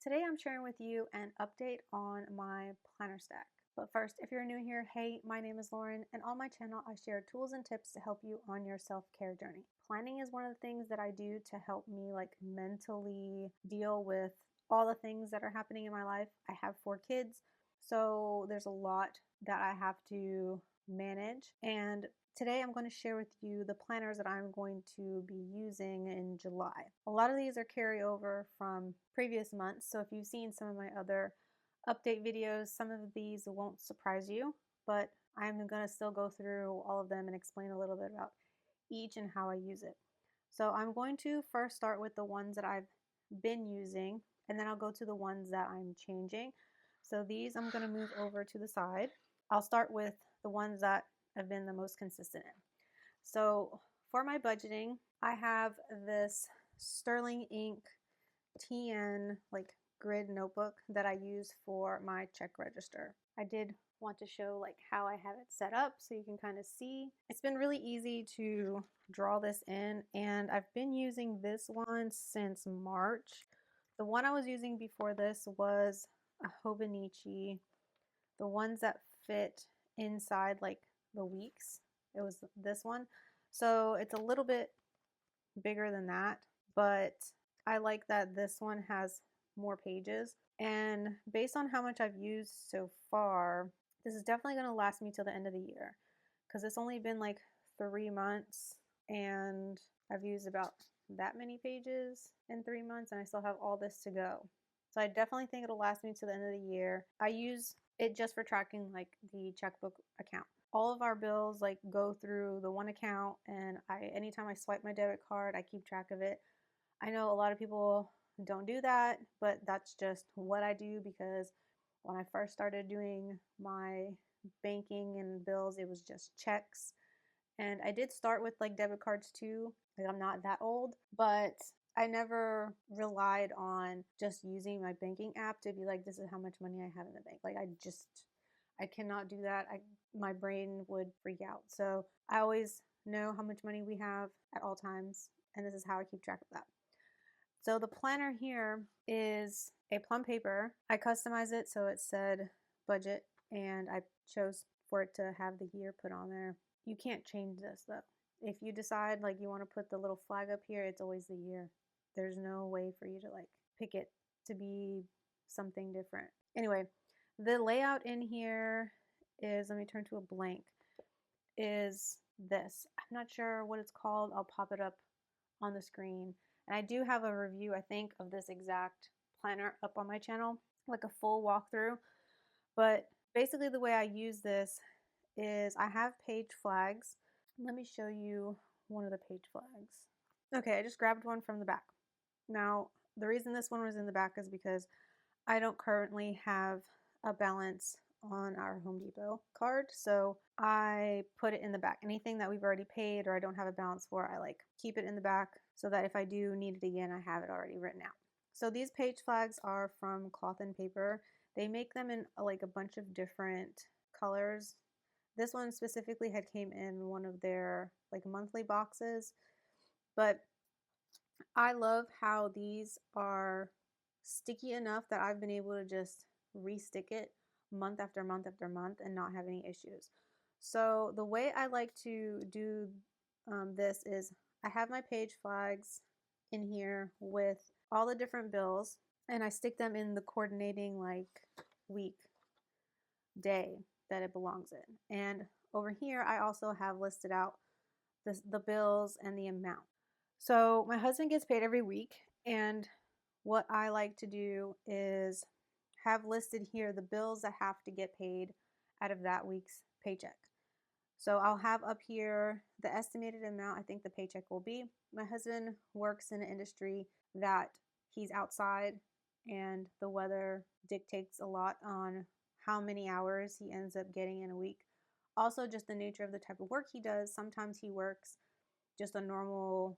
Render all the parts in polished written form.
Today I'm sharing with you an update on my planner stack. But first, if you're new here, hey, my name is Lauren, and on my channel I share tools and tips to help you on your self-care journey. Planning is one of the things that I do to help me mentally deal with all the things that are happening in my life. I have 4 kids, so there's a lot that I have to manage, and today I'm going to share with you the planners that I'm going to be using in July. A lot of these are carryover from previous months, so if you've seen some of my other update videos, some of these won't surprise you, but I'm going to still go through all of them and explain a little bit about each and how I use it. So I'm going to first start with the ones that I've been using, and then I'll go to the ones that I'm changing. So these I'm going to move over to the side. I'll start with the ones that I've been the most consistent in. So for my budgeting, I have this Sterling ink TN grid notebook that I use for my check register. I did want to show how I have it set up so you can kind of see. It's been really easy to draw this in, and I've been using this one since March. The one I was using before this was a Hobonichi, the ones that fit inside the weeks. It was this one. So it's a little bit bigger than that, but I like that this one has more pages. And based on how much I've used so far, this is definitely going to last me till the end of the year, because it's only been 3 months and I've used about that many pages in 3 months, and I still have all this to go. So I definitely think it'll last me to the end of the year. I use it just for tracking the checkbook account. All of our bills go through the one account, and anytime I swipe my debit card, I keep track of it. I know a lot of people don't do that, but that's just what I do, because when I first started doing my banking and bills, it was just checks. And I did start with debit cards too. I'm not that old, but I never relied on just using my banking app to be this is how much money I have in the bank. I cannot do that. My brain would freak out. So I always know how much money we have at all times, and this is how I keep track of that. So the planner here is a Plum paper. I customized it so it said budget, and I chose for it to have the year put on there. You can't change this though. If you decide you want to put the little flag up here, it's always the year. There's no way for you to pick it to be something different. Anyway, the layout in here is, let me turn to a blank, is this. I'm not sure what it's called. I'll pop it up on the screen. And I do have a review, I think, of this exact planner up on my channel, like a full walkthrough. But basically the way I use this is I have page flags. Let me show you one of the page flags. Okay, I just grabbed one from the back. Now, the reason this one was in the back is because I don't currently have a balance on our Home Depot card, so I put it in the back. Anything that we've already paid or I don't have a balance for, I keep it in the back so that if I do need it again, I have it already written out. So these page flags are from Cloth and Paper. They make them in a bunch of different colors. This one specifically had came in one of their monthly boxes, but I love how these are sticky enough that I've been able to just re-stick it month after month after month and not have any issues. So the way I like to do this is I have my page flags in here with all the different bills, and I stick them in the coordinating week, day that it belongs in. And over here I also have listed out the bills and the amount. So my husband gets paid every week, and what I like to do is have listed here the bills that have to get paid out of that week's paycheck. So I'll have up here the estimated amount I think the paycheck will be. My husband works in an industry that he's outside, and the weather dictates a lot on how many hours he ends up getting in a week. Also, just the nature of the type of work he does. Sometimes he works just a normal,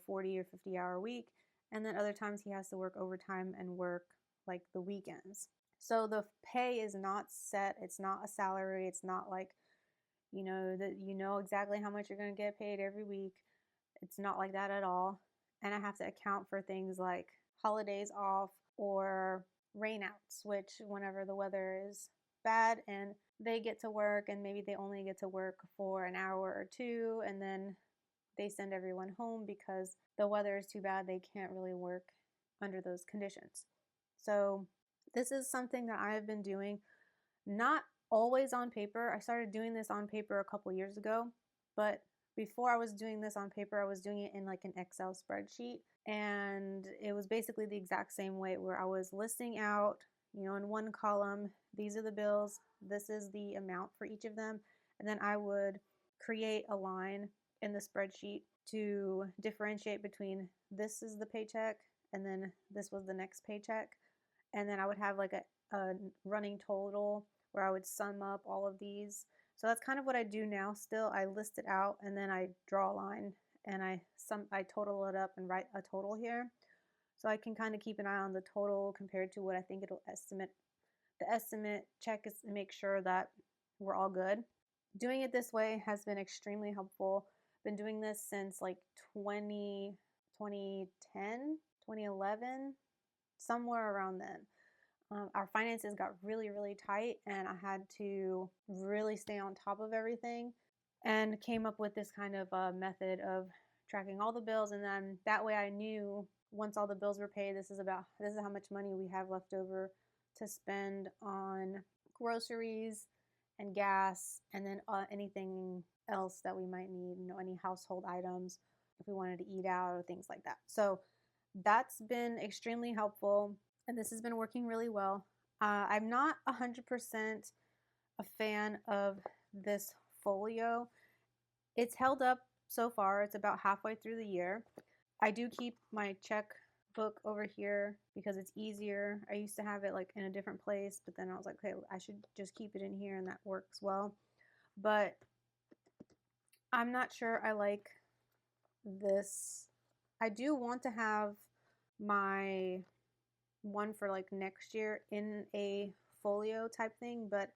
40 or 50 hour week. And then other times he has to work overtime and work the weekends. So the pay is not set. It's not a salary. It's not that you know exactly how much you're going to get paid every week. It's not like that at all. And I have to account for things like holidays off, or rainouts, which whenever the weather is bad and they get to work and maybe they only get to work for an hour or two and then they send everyone home because the weather is too bad, they can't really work under those conditions. So this is something that I have been doing, not always on paper. I started doing this on paper a couple years ago, but before I was doing this on paper, I was doing it in like an Excel spreadsheet. And it was basically the exact same way where I was listing out, in one column, these are the bills, this is the amount for each of them. And then I would create a line in the spreadsheet to differentiate between this is the paycheck and then this was the next paycheck. And then I would have like a running total where I would sum up all of these. So that's kind of what I do now still. I list it out and then I draw a line and I total it up and write a total here. So I can kind of keep an eye on the total compared to what I think it'll estimate. The estimate check is to make sure that we're all good. Doing it this way has been extremely helpful. Been doing this since like 2010, 2011, somewhere around then. Our finances got really, really tight, and I had to really stay on top of everything and came up with this kind of method of tracking all the bills. And then that way I knew once all the bills were paid, this is how much money we have left over to spend on groceries and gas, and then anything else that we might need, any household items if we wanted to eat out or things like that. So that's been extremely helpful, and this has been working really well. I'm not 100% a fan of this folio. It's held up so far. It's about halfway through the year. I do keep my checkbook over here because it's easier. I used to have it like in a different place, but then I was like, okay, I should just keep it in here, and that works well. But I'm not sure I like this. I do want to have my one for like next year in a folio type thing, but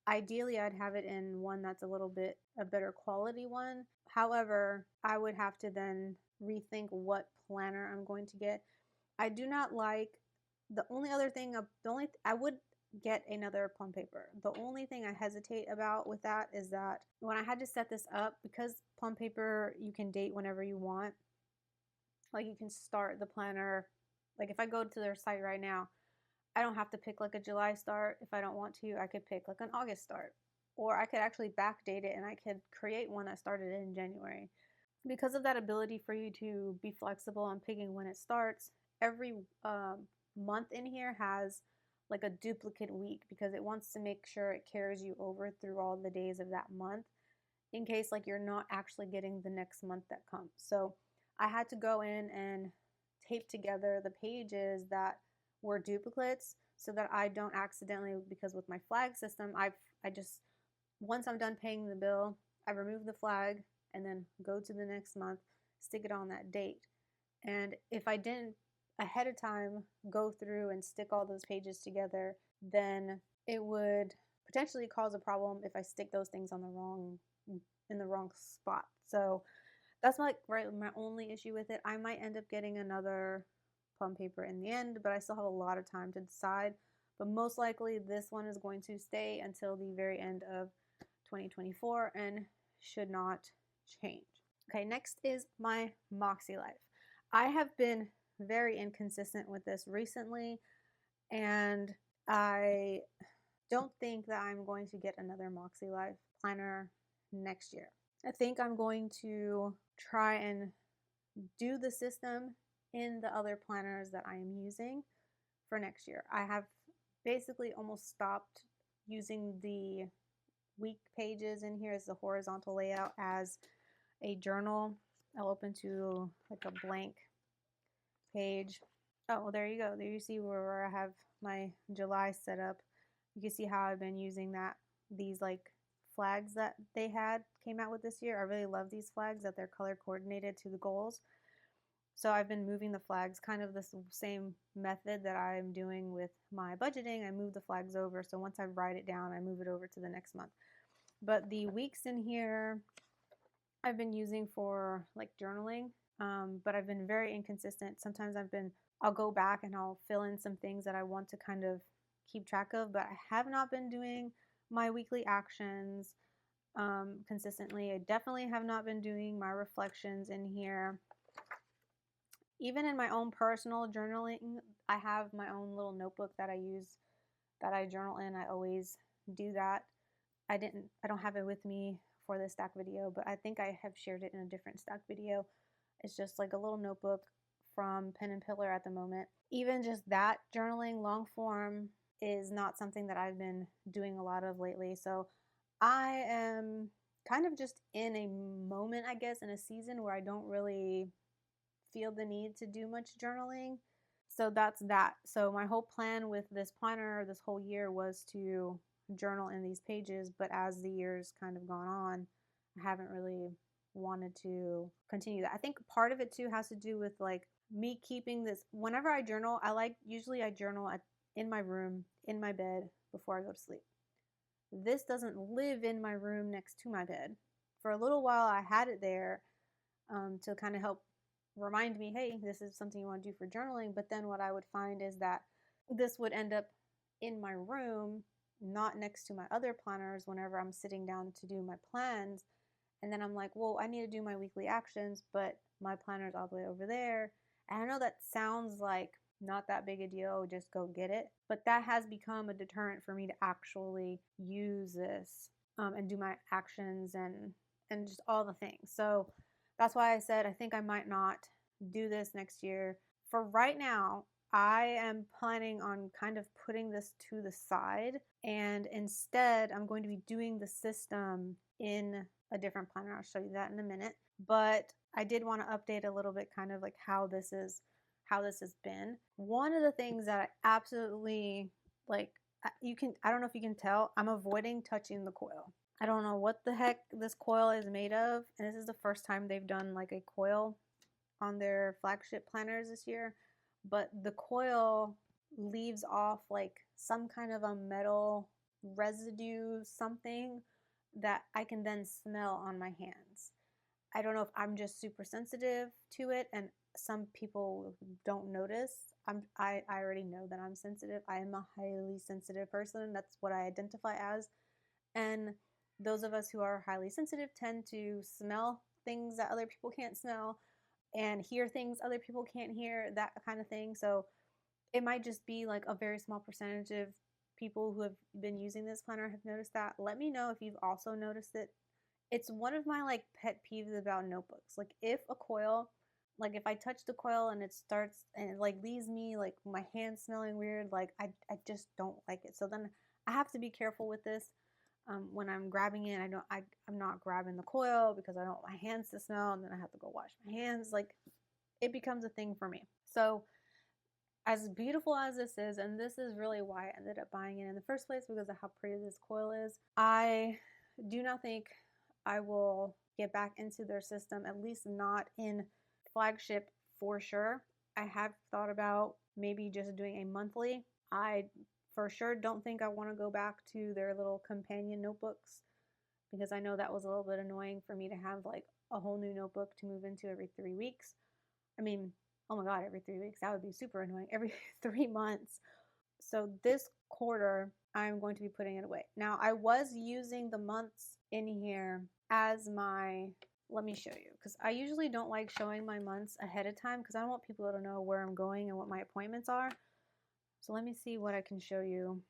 ideally I'd have it in one that's a better quality one. However, I would have to then rethink what planner I'm going to get. I do not like I would get another Plum paper. The only thing I hesitate about with that is that when I had to set this up, because Plum paper you can date whenever you want. Like you can start the planner, like if I go to their site right now, I don't have to pick like a July start. If I don't want to, I could pick like an August start. Or I could actually backdate it and I could create one that started in January. Because of that ability for you to be flexible on picking when it starts, every month in here has like a duplicate week because it wants to make sure it carries you over through all the days of that month in case like you're not actually getting the next month that comes. So I had to go in and tape together the pages that were duplicates so that I don't accidentally, because with my flag system, I just, once I'm done paying the bill, I remove the flag and then go to the next month, stick it on that date. And if I didn't ahead of time go through and stick all those pages together, then it would potentially cause a problem if I stick those things in the wrong spot. So that's my only issue with it. I might end up getting another Plum paper in the end, but I still have a lot of time to decide. But most likely this one is going to stay until the very end of 2024 and should not change. Okay, next is my MakseLife. I have been very inconsistent with this recently, and I don't think that I'm going to get another MakseLife planner next year. I think I'm going to try and do the system in the other planners that I am using for next year. I have basically almost stopped using the week pages in here as the horizontal layout as a journal. I'll open to like a blank page. Oh, well, there you go. There you see where I have my July set up. You can see how I've been using these like flags that they came out with this year. I really love these flags that they're color coordinated to the goals. So I've been moving the flags, kind of the same method that I'm doing with my budgeting. I move the flags over. So once I write it down, I move it over to the next month. But the weeks in here, I've been using for like journaling, but I've been very inconsistent. Sometimes I've been I'll go back and I'll fill in some things that I want to kind of keep track of, but I have not been doing my weekly actions consistently. I definitely have not been doing my reflections in here. Even in my own personal journaling, I have my own little notebook that I use, that I journal in. I always do that. I don't have it with me for this stack video, but I think I have shared it in a different stack video. It's just like a little notebook from Pen and Pillar at the moment. Even just that journaling, long form, is not something that I've been doing a lot of lately. So I am kind of just in a moment, I guess, in a season where I don't really feel the need to do much journaling. So that's that. So my whole plan with this planner this whole year was to journal in these pages, but as the year's kind of gone on, I haven't really wanted to continue that. I think part of it too has to do with like me keeping this. Whenever I journal, usually I journal in my room, in my bed before I go to sleep. This doesn't live in my room next to my bed. For a little while I had it there to kind of help remind me, hey, this is something you want to do for journaling. But then what I would find is that this would end up in my room, not next to my other planners whenever I'm sitting down to do my plans. And then I'm like, well, I need to do my weekly actions, but my planner's all the way over there. And I know that sounds like not that big a deal, just go get it. But that has become a deterrent for me to actually use this and do my actions and just all the things. So that's why I said I think I might not do this next year. For right now, I am planning on kind of putting this to the side, and instead I'm going to be doing the system in a different planner. I'll show you that in a minute. But I did want to update a little bit kind of like how this has been. One of the things that I absolutely like, I don't know if you can tell, I'm avoiding touching the coil. I don't know what the heck this coil is made of, and this is the first time they've done like a coil on their flagship planners this year, but the coil leaves off like some kind of a metal residue, something that I can then smell on my hands. I don't know if I'm just super sensitive to it, and some people don't notice. I already know that I'm sensitive. I am a highly sensitive person. That's what I identify as. And those of us who are highly sensitive tend to smell things that other people can't smell and hear things other people can't hear, that kind of thing. So it might just be like a very small percentage of people who have been using this planner have noticed that. Let me know if you've also noticed it. It's one of my like pet peeves about notebooks. Like if a coil, like if I touch the coil and it starts and it like leaves me like my hand smelling weird, like I just don't like it. So then I have to be careful with this. When I'm grabbing it, I'm not grabbing the coil because I don't want my hands to smell, and then I have to go wash my hands. Like it becomes a thing for me. So as beautiful as this is, and this is really why I ended up buying it in the first place because of how pretty this coil is, I do not think I will get back into their system, at least not in flagship for sure. I have thought about maybe just doing a monthly. I for sure don't think I want to go back to their little companion notebooks because I know that was a little bit annoying for me to have like a whole new notebook to move into every 3 weeks. I mean, oh my God, every 3 weeks, that would be super annoying. Every 3 months. So this quarter, I'm going to be putting it away. Now, I was using the months in here as my, let me show you, because I usually don't like showing my months ahead of time because I don't want people to know where I'm going and what my appointments are. So let me see what I can show you.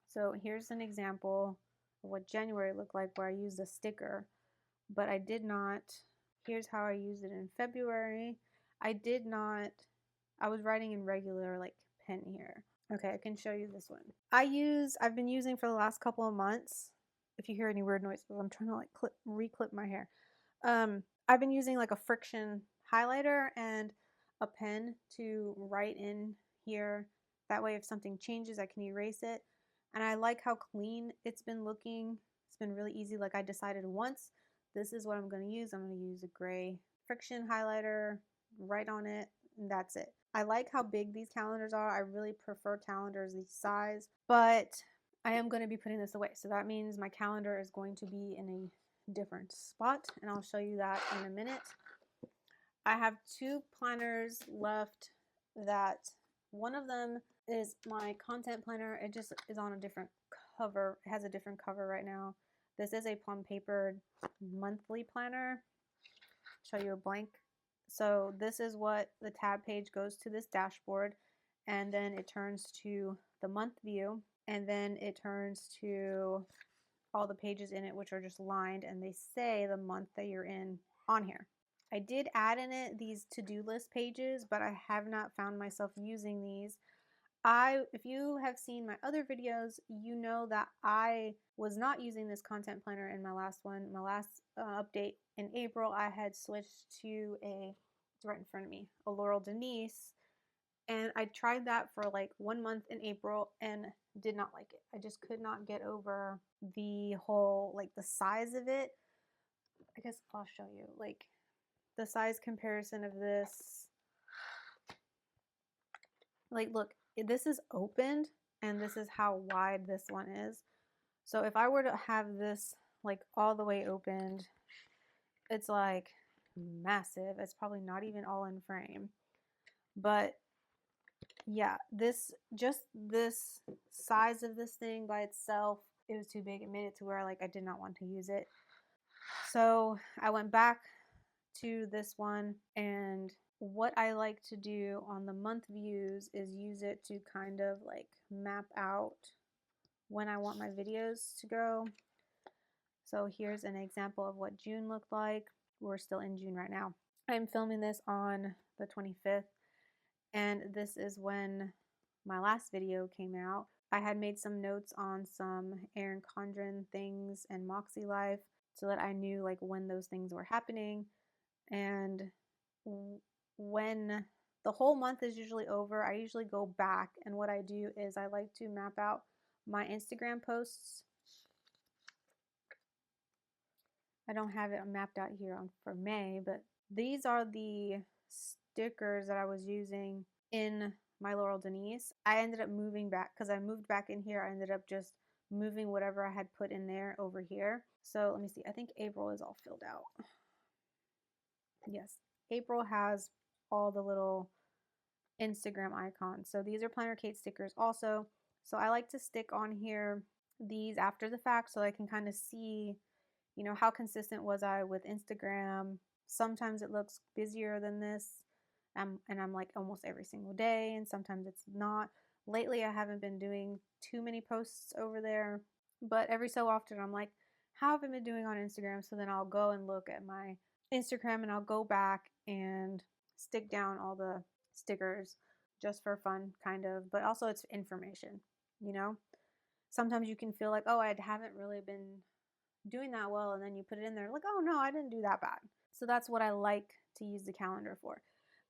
So here's an example of what January looked like where I used a sticker, but I did not. Here's how I used it in February. I was writing in regular like pen here. Okay, I can show you this one. I've been using for the last couple of months. If you hear any weird noises, I'm trying to like reclip my hair. I've been using like a friction highlighter and a pen to write in here. That way if something changes, I can erase it. And I like how clean it's been looking. It's been really easy. Like I decided once this is what I'm going to use. I'm going to use a gray friction highlighter, write on it, and that's it. I like how big these calendars are. I really prefer calendars this size, but I am going to be putting this away. So that means my calendar is going to be in a different spot, and I'll show you that in a minute. I have 2 planners left that one of them is my content planner. It just is on a different cover. It has a different cover right now. This is a Plum papered monthly planner. Show you a blank. So this is what the tab page goes to, this dashboard, and then it turns to the month view, and then it turns to all the pages in it, which are just lined, and they say the month that you're in on here. I did add in it these to-do list pages, but I have not found myself using these. If you have seen my other videos, you know that I was not using this content planner in my last one. My last update in April, I had switched to it's right in front of me, a Laurel Denise. And I tried that for like 1 month in April and did not like it. I just could not get over the whole, like the size of it. I guess I'll show you, like the size comparison of this. Like, look, this is opened and this is how wide this one is. So if I were to have this like all the way opened, it's like massive. It's probably not even all in frame. But yeah, this size of this thing by itself, it was too big. It made it to where like I did not want to use it. So I went back to this one, and what I like to do on the month views is use it to kind of like map out when I want my videos to go. So here's an example of what June looked like. We're still in June right now. I'm filming this on the 25th, and this is when my last video came out. I had made some notes on some Erin Condren things and MakseLife so that I knew like when those things were happening. And when the whole month is usually over, I usually go back, and what I do is I like to map out my Instagram posts. I don't have it mapped out here for May, but these are the stickers that I was using in my Laurel Denise. I ended up moving back because I moved back in here. I ended up just moving whatever I had put in there over here. So let me see. I think April is all filled out. Yes, April has all the little Instagram icons. So these are Planner Kate stickers also. So I like to stick on here these after the fact so I can kind of see, you know, how consistent was I with Instagram. Sometimes it looks busier than this, and I'm like almost every single day, and sometimes it's not. Lately, I haven't been doing too many posts over there, but every so often I'm like, how have I been doing on Instagram? So then I'll go and look at my Instagram, and I'll go back and stick down all the stickers just for fun, kind of, but also it's information, you know? Sometimes you can feel like, oh, I haven't really been doing that well, and then you put it in there like, oh no, I didn't do that bad. So that's what I like to use the calendar for.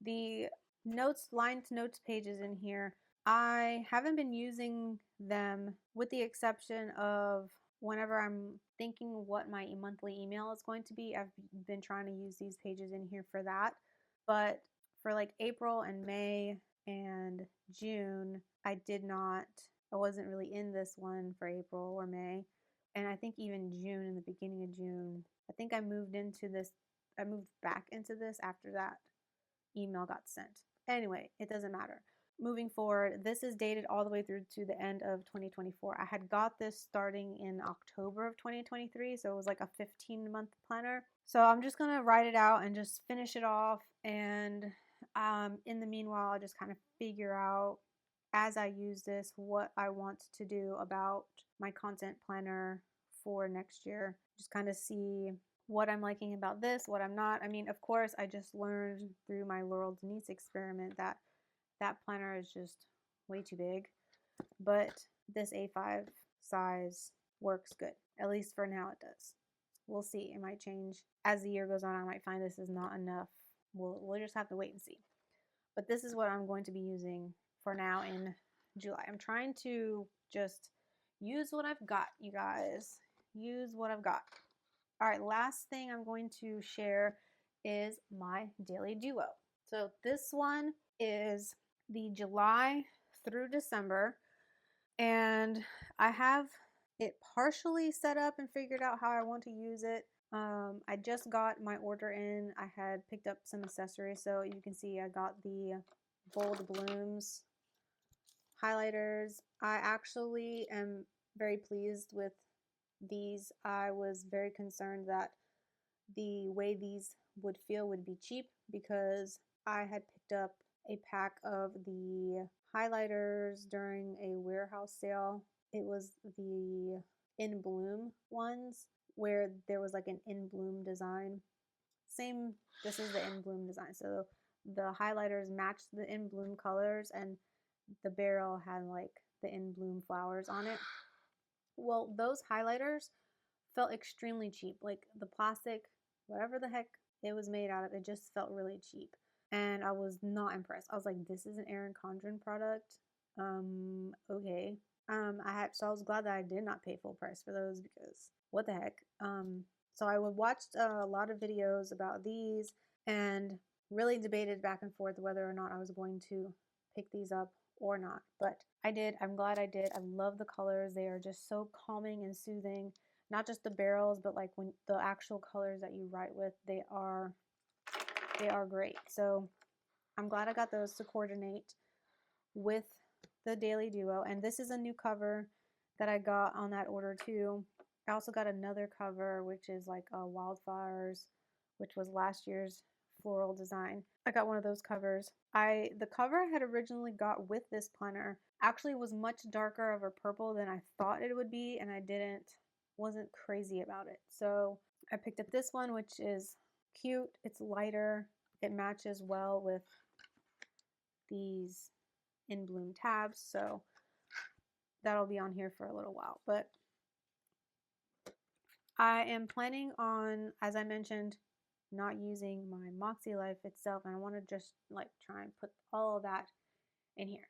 The notes, lined notes pages in here, I haven't been using them with the exception of whenever I'm thinking what my monthly email is going to be. I've been trying to use these pages in here for that. But for like April and May and June, I wasn't really in this one for April or May. And I think even June, in the beginning of June, I think I moved back into this after that email got sent. Anyway, it doesn't matter. Moving forward, this is dated all the way through to the end of 2024. I had got this starting in October of 2023, so it was like a 15-month planner. So I'm just going to write it out and just finish it off. And in the meanwhile, I'll just kind of figure out as I use this what I want to do about my content planner for next year. Just kind of see what I'm liking about this, what I'm not. I mean, of course, I just learned through my Laurel Denise experiment that planner is just way too big, but this A5 size works good. At least for now it does. We'll see. It might change as the year goes on. I might find this is not enough. We'll just have to wait and see. But this is what I'm going to be using for now in July. I'm trying to just use what I've got, you guys. Use what I've got. All right, last thing I'm going to share is my daily duo. So this one is the July through December, and I have it partially set up and figured out how I want to use it. I just got my order in. I had picked up some accessories, so you can see I got the Bold Blooms highlighters. I actually am very pleased with these. I was very concerned that the way these would feel would be cheap because I had picked up a pack of the highlighters during a warehouse sale. It was the In Bloom ones where there was like an In Bloom design. Same, this is the In Bloom design. So the highlighters matched the In Bloom colors and the barrel had like the In Bloom flowers on it. Well, those highlighters felt extremely cheap. Like the plastic, whatever the heck it was made out of, it just felt really cheap. And I was not impressed. I was like, this is an Erin Condren product. Okay. So I was glad that I did not pay full price for those because what the heck. So I would watch a lot of videos about these and really debated back and forth whether or not I was going to pick these up or not. But I did. I'm glad I did. I love the colors. They are just so calming and soothing. Not just the barrels, but like when the actual colors that you write with, they are great. So I'm glad I got those to coordinate with the Daily Duo. And this is a new cover that I got on that order too. I also got another cover, which is like Wildflowers, which was last year's floral design. I got one of those covers. The cover I had originally got with this planner actually was much darker of a purple than I thought it would be, and I wasn't crazy about it. So I picked up this one, which is cute. It's lighter. It matches well with these In Bloom tabs, so that'll be on here for a little while. But I am planning on, as I mentioned, not using my MakseLife itself, and I want to just like try and put all of that in here.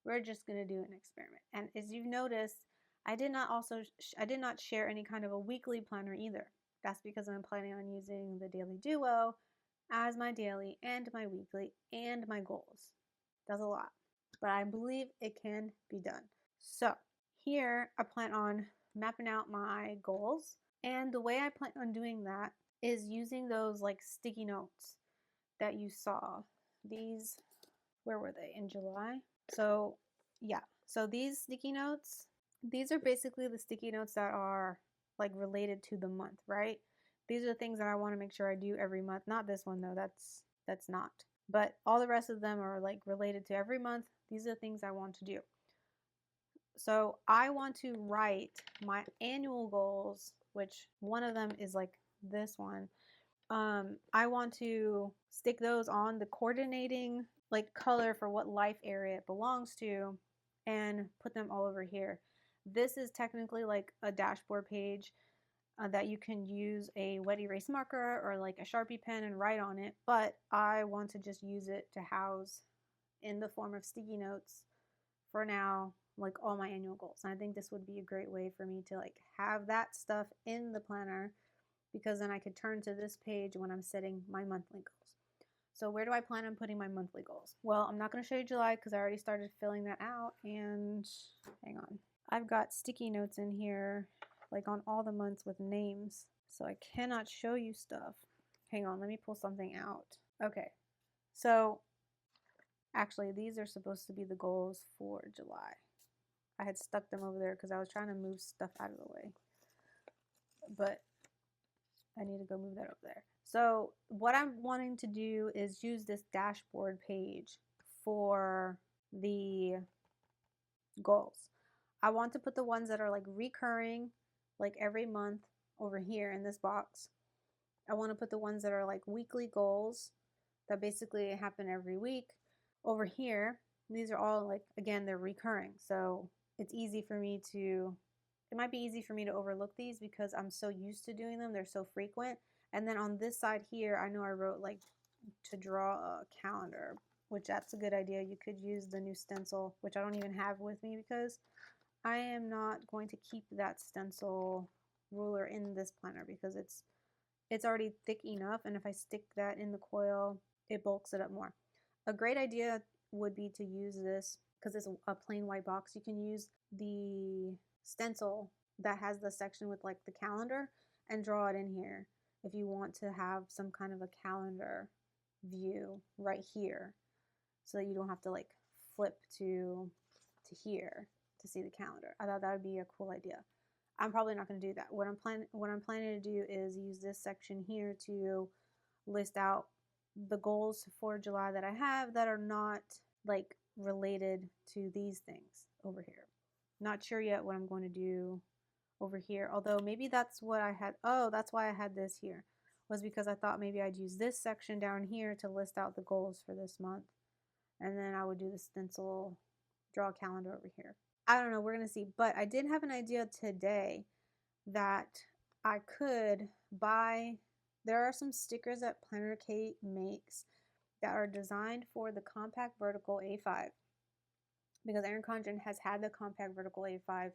We're just going to do an experiment. And as you've noticed, I did not share any kind of a weekly planner either. That's because I'm planning on using the Daily Duo as my daily and my weekly and my goals. That's a lot, but I believe it can be done. So here I plan on mapping out my goals, and the way I plan on doing that is using those like sticky notes that you saw. These, where were they? In July? So yeah, so these sticky notes, these are basically the sticky notes that are like related to the month, right? These are the things that I want to make sure I do every month. Not this one though, that's not. But all the rest of them are like related to every month. These are the things I want to do. So I want to write my annual goals, which one of them is like this one. I want to stick those on the coordinating like color for what life area it belongs to and put them all over here. This is technically like a dashboard page that you can use a wet erase marker or like a Sharpie pen and write on it, but I want to just use it to house in the form of sticky notes for now, like all my annual goals. And I think this would be a great way for me to like have that stuff in the planner, because then I could turn to this page when I'm setting my monthly goals. So where do I plan on putting my monthly goals? Well, I'm not going to show you July because I already started filling that out, and hang on. I've got sticky notes in here like on all the months with names, so I cannot show you stuff. Hang on, let me pull something out. Okay, so actually these are supposed to be the goals for July. I had stuck them over there because I was trying to move stuff out of the way, but I need to go move that over there. So what I'm wanting to do is use this dashboard page for the goals. I want to put the ones that are like recurring, like every month, over here in this box. I want to put the ones that are like weekly goals that basically happen every week over here. These are all like, again, they're recurring. So it's easy for me to, it might be easy for me to overlook these because I'm so used to doing them. They're so frequent. And then on this side here, I know I wrote like to draw a calendar, which that's a good idea. You could use the new stencil, which I don't even have with me because I am not going to keep that stencil ruler in this planner because it's already thick enough, and if I stick that in the coil, it bulks it up more. A great idea would be to use this, because it's a plain white box, you can use the stencil that has the section with like the calendar and draw it in here. if you want to have some kind of a calendar view right here so that you don't have to like flip to here to see the calendar. I thought that would be a cool idea. I'm probably not going to do that. What I'm planning to do is use this section here to list out the goals for July that I have that are not like related to these things over here. Not sure yet what I'm going to do over here, although maybe that's what I had. Oh, that's why I had this here, was because I thought maybe I'd use this section down here to list out the goals for this month, and then I would do the stencil, draw a calendar over here. I don't know, we're gonna see. But I did have an idea today that I could buy. There are some stickers that Planner Kate makes that are designed for the compact vertical A5, because Erin Condren has had the compact vertical A5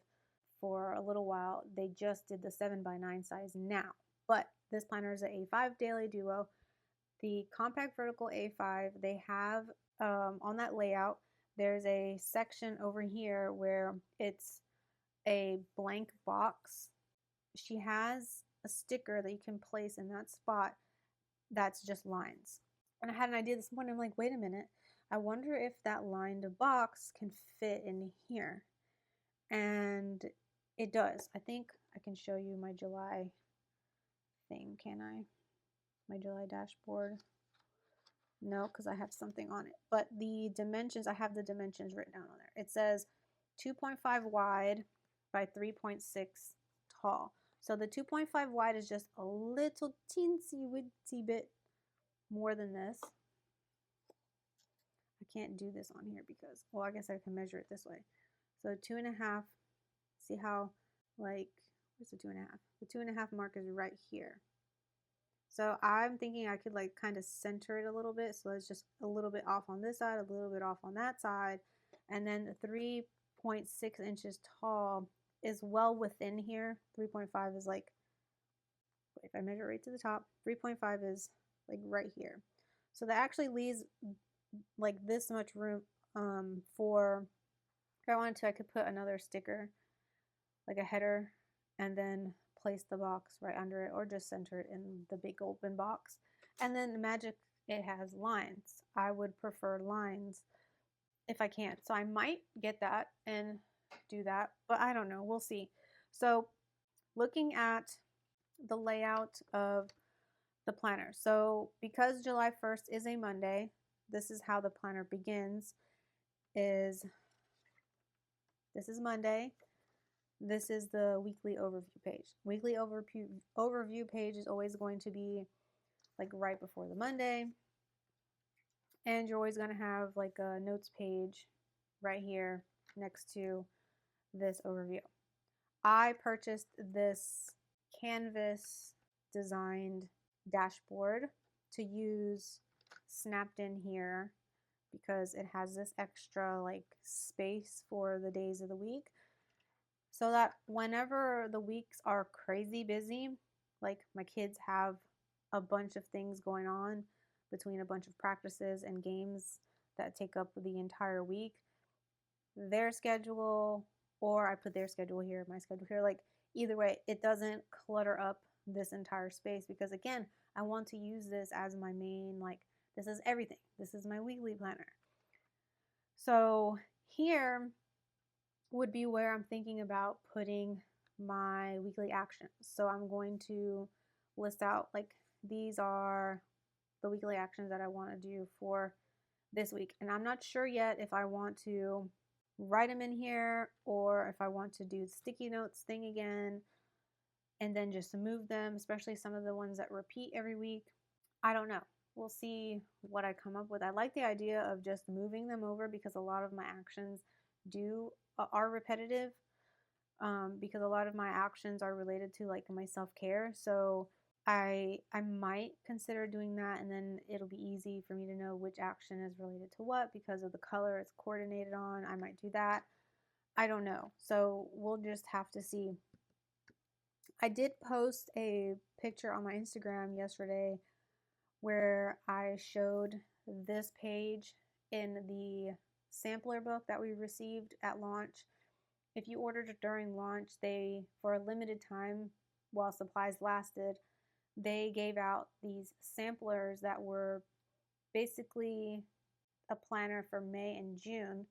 for a little while. They just did the 7x9 size now, but this planner is an A5 daily duo. The compact vertical A5, they have on that layout, there's a section over here where it's a blank box. She has a sticker that you can place in that spot that's just lines. And I had an idea this morning. I'm like, wait a minute. I wonder if that lined box can fit in here. And it does. I think I can show you my July thing, can I? My July dashboard. No, because I have something on it. But the dimensions, I have the dimensions written down on there. It says 2.5 wide by 3.6 tall. So the 2.5 wide is just a little teensy weensy bit more than this. I can't do this on here because, well, I guess I can measure it this way. So 2.5, see how, like, where's the 2.5? The 2.5 mark is right here. So I'm thinking I could like kind of center it a little bit. So it's just a little bit off on this side, a little bit off on that side. And then the 3.6 inches tall is well within here. 3.5 is like, if I measure right to the top, 3.5 is like right here. So that actually leaves like this much room for, if I wanted to, I could put another sticker, like a header, and then place the box right under it, or just center it in the big open box. And then the magic, it has lines. I would prefer lines if I can. So I might get that and do that, but I don't know. We'll see. So looking at the layout of the planner. So because July 1st is a Monday, this is how the planner begins. This is Monday. This is the weekly overview page. Weekly overview page is always going to be like right before the Monday. And you're always going to have like a notes page right here next to this overview. I purchased this canvas designed dashboard to use snapped in here because it has this extra like space for the days of the week, so that whenever the weeks are crazy busy, like my kids have a bunch of things going on between a bunch of practices and games that take up the entire week, their schedule, or I put their schedule here, my schedule here, like either way, it doesn't clutter up this entire space, because again, I want to use this as my main, like, this is everything. This is my weekly planner. So here would be where I'm thinking about putting my weekly actions. So I'm going to list out, like, these are the weekly actions that I want to do for this week. And I'm not sure yet if I want to write them in here or if I want to do the sticky notes thing again and then just move them, especially some of the ones that repeat every week. I don't know. We'll see what I come up with. I like the idea of just moving them over because a lot of my actions are repetitive, because a lot of my actions are related to like my self-care. So I might consider doing that, and then it'll be easy for me to know which action is related to what because of the color it's coordinated on. I might do that. I don't know. So we'll just have to see. I did post a picture on my Instagram yesterday where I showed this page in the sampler book that we received at launch. If you ordered it during launch, they, for a limited time while supplies lasted, they gave out these samplers that were basically a planner for May and June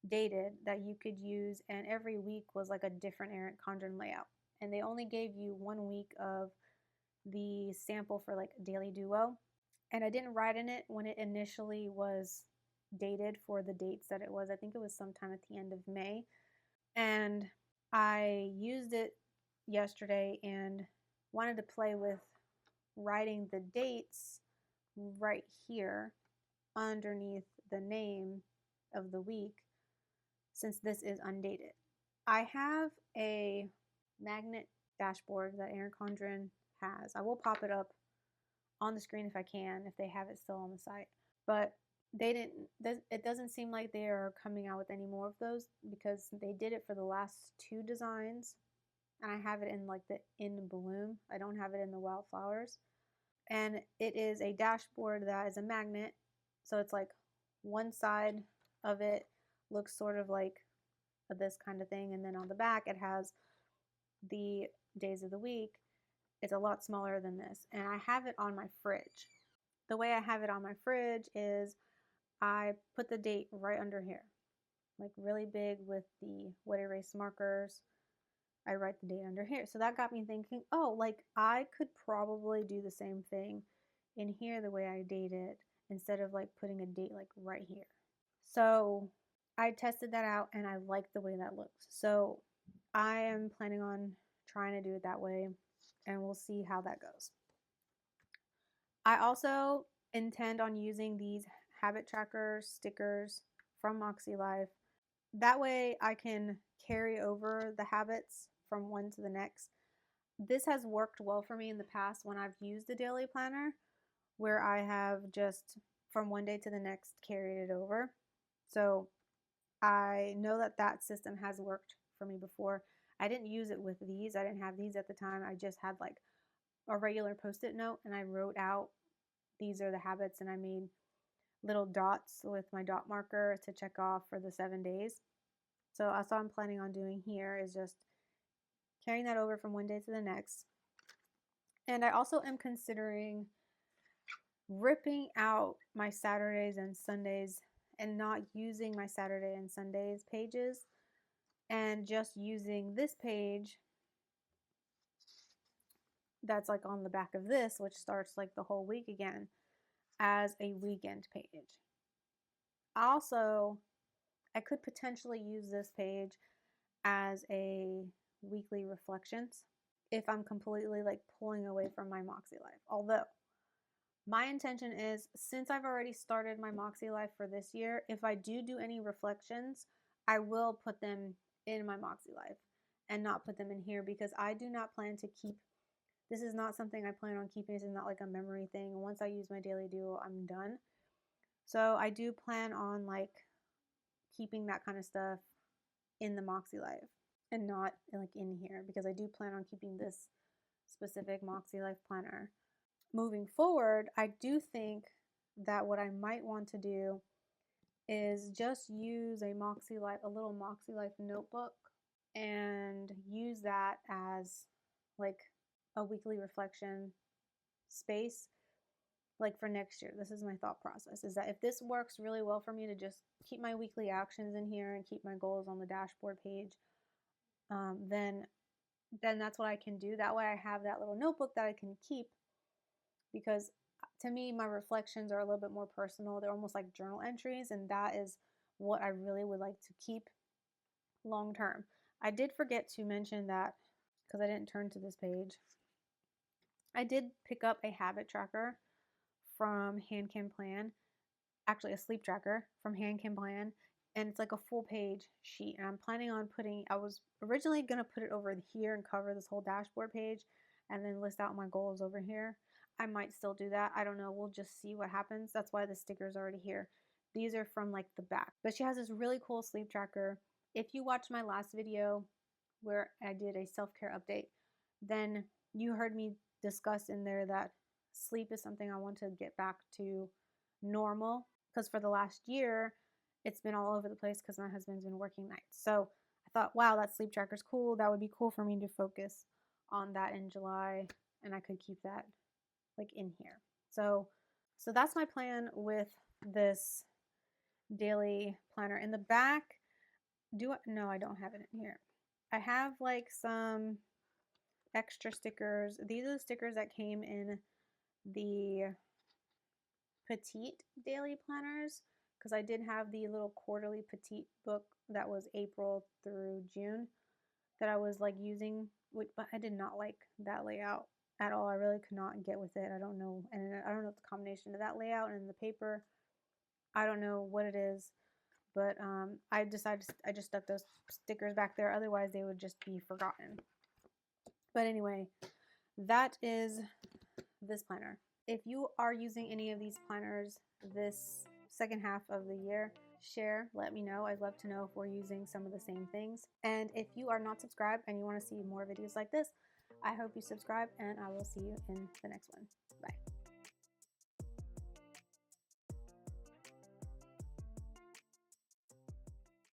dated that you could use, and every week was like a different Erin Condren layout. And they only gave you 1 week of the sample for like daily duo. And I didn't write in it when it initially was dated for the dates that it was. I think it was sometime at the end of May. And I used it yesterday and wanted to play with writing the dates right here underneath the name of the week, since this is undated. I have a magnet dashboard that Erin Condren has. I will pop it up on the screen if I can, if they have it still on the site. But it doesn't seem like they are coming out with any more of those, because they did it for the last 2 designs, and I have it in like the in bloom. I don't have it in the wildflowers. And it is a dashboard that is a magnet, so it's like one side of it looks sort of like this kind of thing, and then on the back it has the days of the week. It's a lot smaller than this, and I have it on my fridge. The way I have it on my fridge is I put the date right under here, like really big with the wet erase markers. I write the date under here. So that got me thinking, oh, like I could probably do the same thing in here the way I date it, instead of like putting a date like right here. So I tested that out and I like the way that looks. So I am planning on trying to do it that way, and we'll see how that goes. I also intend on using these habit tracker stickers from MakseLife. That way I can carry over the habits from one to the next. This has worked well for me in the past when I've used the daily planner, where I have just from one day to the next carried it over. So I know that that system has worked for me before. I didn't use it with these. I didn't have these at the time. I just had like a regular post-it note, and I wrote out these are the habits, and I made little dots with my dot marker to check off for the 7 days. So that's what I'm planning on doing here, is just carrying that over from one day to the next. And I also am considering ripping out my Saturdays and Sundays and not using my Saturday and Sundays pages, and just using this page that's like on the back of this, which starts like the whole week again, as a weekend page. Also, I could potentially use this page as a weekly reflections if I'm completely like pulling away from my MakseLife. Although my intention is, since I've already started my MakseLife for this year, if I do any reflections, I will put them in my MakseLife and not put them in here, because I do not plan to keep, this is not something I plan on keeping. This is not like a memory thing. Once I use my daily duo, I'm done. So I do plan on like keeping that kind of stuff in the MakseLife and not like in here, because I do plan on keeping this specific MakseLife planner. Moving forward, I do think that what I might want to do is just use a little MakseLife notebook, and use that as like a weekly reflection space, like for next year. This is my thought process, is that if this works really well for me to just keep my weekly actions in here and keep my goals on the dashboard page, then that's what I can do. That way I have that little notebook that I can keep, because to me, my reflections are a little bit more personal. They're almost like journal entries, and that is what I really would like to keep long term. I did forget to mention that, because I didn't turn to this page. I did pick up a habit tracker from Hand Can Plan, actually a sleep tracker from Hand Can Plan, and it's like a full page sheet. And I'm planning on I was originally going to put it over here and cover this whole dashboard page, and then list out my goals over here. I might still do that. I don't know. We'll just see what happens. That's why the sticker's already here. These are from like the back. But she has this really cool sleep tracker. If you watched my last video where I did a self-care update, then you heard me discuss in there that sleep is something I want to get back to normal, because for the last year it's been all over the place because my husband's been working nights. So I thought, wow, that sleep tracker's cool. That would be cool for me to focus on that in July and I could keep that like in here. So that's my plan with this daily planner. In the back, no, I don't have it in here. I have like some extra stickers. These are the stickers that came in the petite daily planners, because I did have the little quarterly petite book that was April through June that I was like using, but I did not like that layout at all. I really could not get with it. I don't know, and I don't know if the combination of that layout and the paper, I don't know what it is, but I decided I just stuck those stickers back there. Otherwise, they would just be forgotten. But anyway, that is this planner. If you are using any of these planners this second half of the year, let me know. I'd love to know if we're using some of the same things. And if you are not subscribed and you want to see more videos like this, I hope you subscribe, and I will see you in the next one.